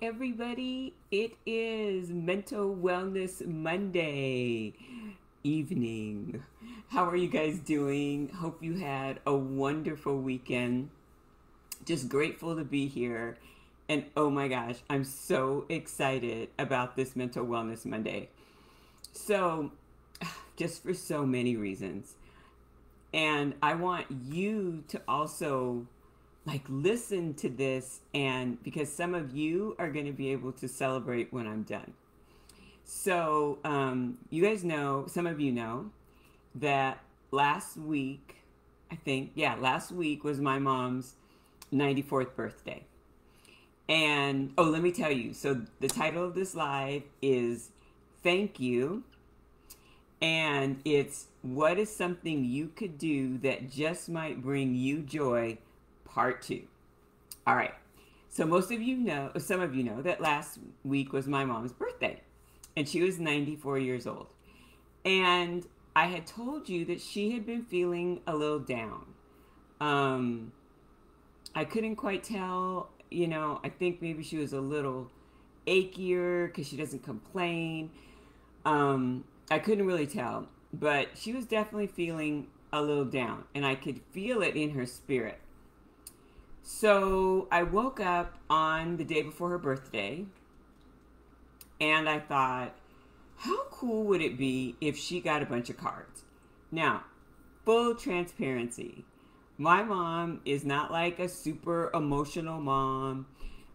everybody. It is Mental Wellness Monday evening. How are you guys doing? Hope you had a wonderful weekend. Just grateful to be here. And oh my gosh, I'm so excited about this Mental Wellness Monday. So, just for so many reasons. And I want you to also listen to this, and because some of you are going to be able to celebrate when I'm done. So you guys know, some of you know that last week, last week was my mom's 94th birthday. And let me tell you, so the title of this live is Thank You, and it's what is something you could do that just might bring you joy, part 2. All right. So some of you know that last week was my mom's birthday, and she was 94 years old. And I had told you that she had been feeling a little down. I couldn't quite tell, I think maybe she was a little achier because she doesn't complain. I couldn't really tell, but she was definitely feeling a little down, and I could feel it in her spirit. So I woke up on the day before her birthday, and I thought, how cool would it be if she got a bunch of cards? Now, full transparency, my mom is not like a super emotional mom.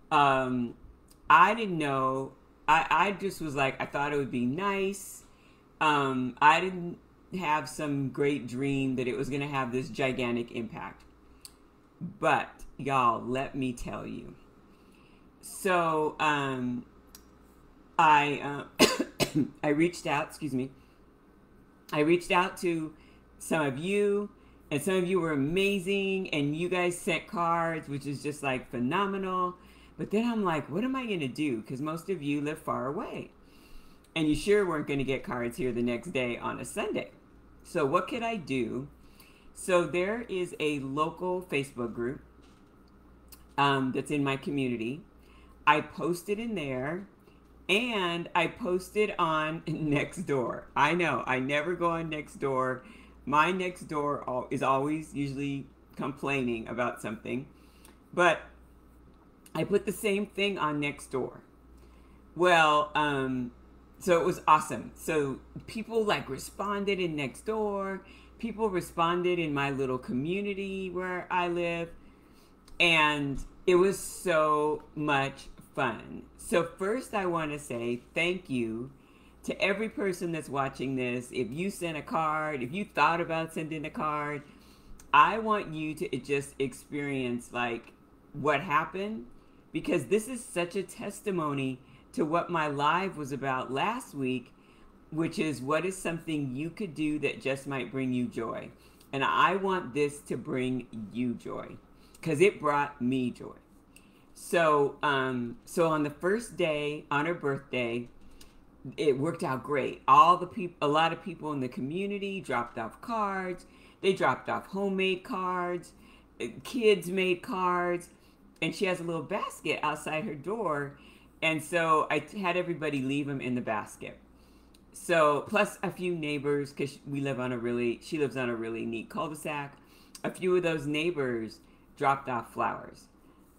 I didn't know. I just was like, I thought it would be nice. I didn't have some great dream that it was going to have this gigantic impact. But y'all, let me tell you. So I I reached out. Excuse me. I reached out to some of you, and some of you were amazing, and you guys sent cards, which is just like phenomenal. But then I'm like, what am I going to do? Because most of you live far away, and you sure weren't going to get cards here the next day on a Sunday. So what could I do? So there is a local Facebook group that's in my community. I posted in there, and I posted on Nextdoor. I know, I never go on Nextdoor. My Nextdoor is always usually complaining about something. But I put the same thing on Nextdoor. Well, so it was awesome. So people responded in Nextdoor. People responded in my little community where I live, and it was so much fun. So first I want to say thank you to every person that's watching this. If you sent a card, if you thought about sending a card, I want you to just experience what happened, because this is such a testimony to what my live was about last week, which is what is something you could do that just might bring you joy. And I want this to bring you joy, because it brought me joy. So so on the first day, on her birthday, it worked out great. A lot of people in the community dropped off cards. They dropped off homemade cards. Kids made cards. And she has a little basket outside her door. And so I had everybody leave them in the basket. So, plus a few neighbors, because she lives on a really neat cul-de-sac. A few of those neighbors dropped off flowers.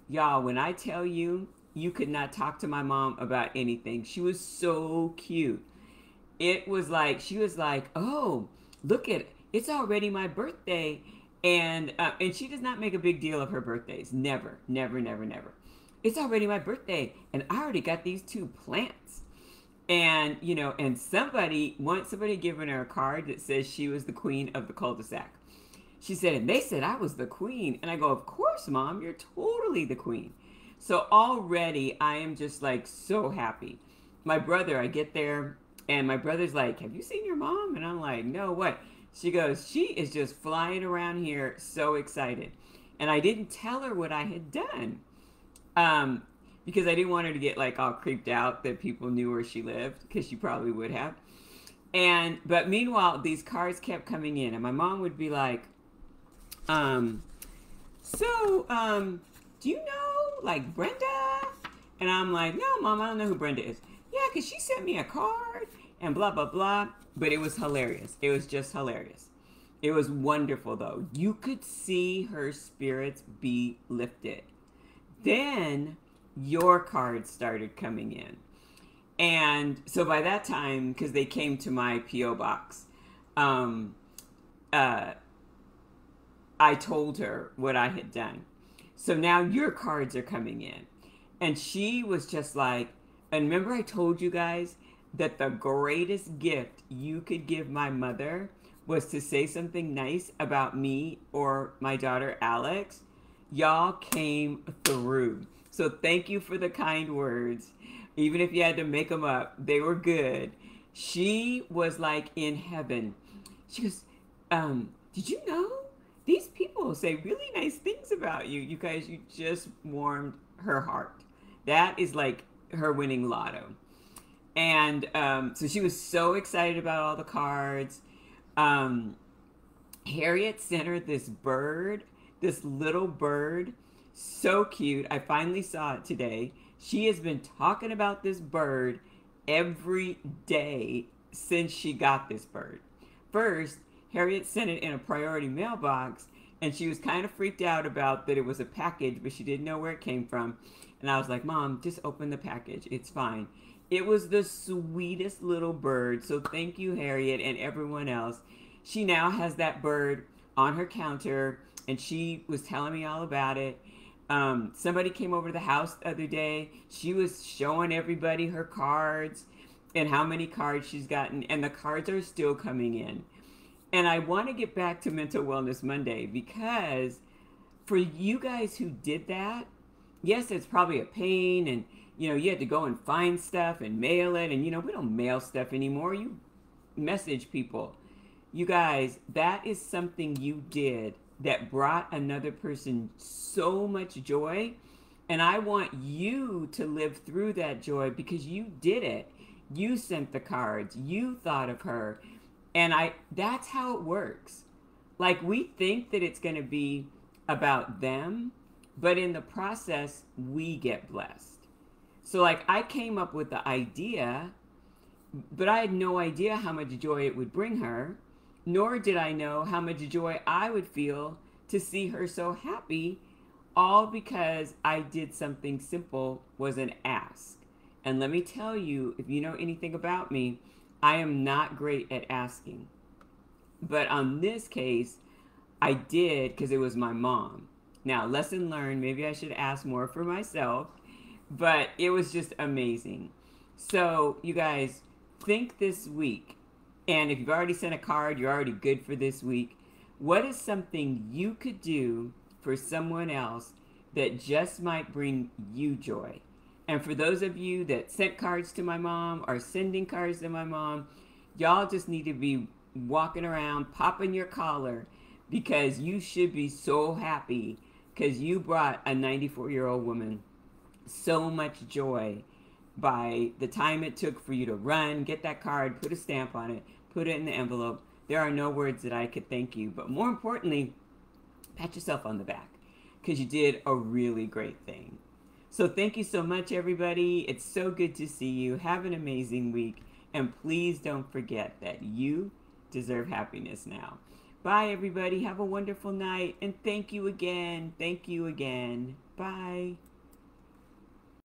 Y'all, when I tell you, you could not talk to my mom about anything. She was so cute. It was like, she was like, oh, look at it. It's already my birthday. And she does not make a big deal of her birthdays. Never, never, never, never. It's already my birthday, and I already got these 2 plants. And, and somebody given her a card that says she was the queen of the cul-de-sac. She said, and they said I was the queen. And I go, of course, Mom, you're totally the queen. So already I am just so happy. My brother, I get there, and my brother's like, have you seen your mom? And I'm like, no, what? She goes, she is just flying around here so excited. And I didn't tell her what I had done. Because I didn't want her to get all creeped out that people knew where she lived, because she probably would have. But meanwhile, these cards kept coming in, and my mom would be like, do you know Brenda? And I'm like, no, Mom, I don't know who Brenda is. Yeah, because she sent me a card and blah, blah, blah. But it was hilarious. It was just hilarious. It was wonderful, though. You could see her spirits be lifted. Then your cards started coming in. And so by that time, because they came to my P.O. box, I told her what I had done. So now your cards are coming in. And she was just like, and remember I told you guys that the greatest gift you could give my mother was to say something nice about me or my daughter Alex. Y'all came through. So thank you for the kind words. Even if you had to make them up, they were good. She was like in heaven. She goes, did you know these people say really nice things about you? You guys, you just warmed her heart. That is like her winning lotto. And so she was so excited about all the cards. Harriet sent her this bird, this little bird, so cute. I finally saw it today. She has been talking about this bird every day since she got this bird. First, Harriet sent it in a priority mailbox, and she was kind of freaked out about that it was a package, but she didn't know where it came from. And I was like, Mom, just open the package. It's fine. It was the sweetest little bird. So thank you, Harriet, and everyone else. She now has that bird on her counter, and she was telling me all about it. Somebody came over to the house the other day. She was showing everybody her cards and how many cards she's gotten, and the cards are still coming in. And I want to get back to Mental Wellness Monday, because for you guys who did that, yes, it's probably a pain, and you had to go and find stuff and mail it, and we don't mail stuff anymore. You message people. You guys, that is something you did that brought another person so much joy, and I want you to live through that joy because you did it. You sent the cards. You thought of her. And that's how it works. Like, we think that it's going to be about them, but in the process, we get blessed. So, like, I came up with the idea, but I had no idea how much joy it would bring her, nor did I know how much joy I would feel to see her so happy, all because I did something simple, was an ask. And let me tell you, if you know anything about me, I am not great at asking. But on this case, I did because it was my mom. Now, lesson learned, maybe I should ask more for myself, but it was just amazing. So, you guys, think this week, and if you've already sent a card, you're already good for this week. What is something you could do for someone else that just might bring you joy? And for those of you that sent cards to my mom or sending cards to my mom, y'all just need to be walking around, popping your collar, because you should be so happy because you brought a 94-year-old woman so much joy by the time it took for you to run, get that card, put a stamp on it, put it in the envelope. There are no words that I could thank you. But more importantly, pat yourself on the back because you did a really great thing. So thank you so much, everybody. It's so good to see you. Have an amazing week. And please don't forget that you deserve happiness now. Bye, everybody. Have a wonderful night. And thank you again. Thank you again. Bye.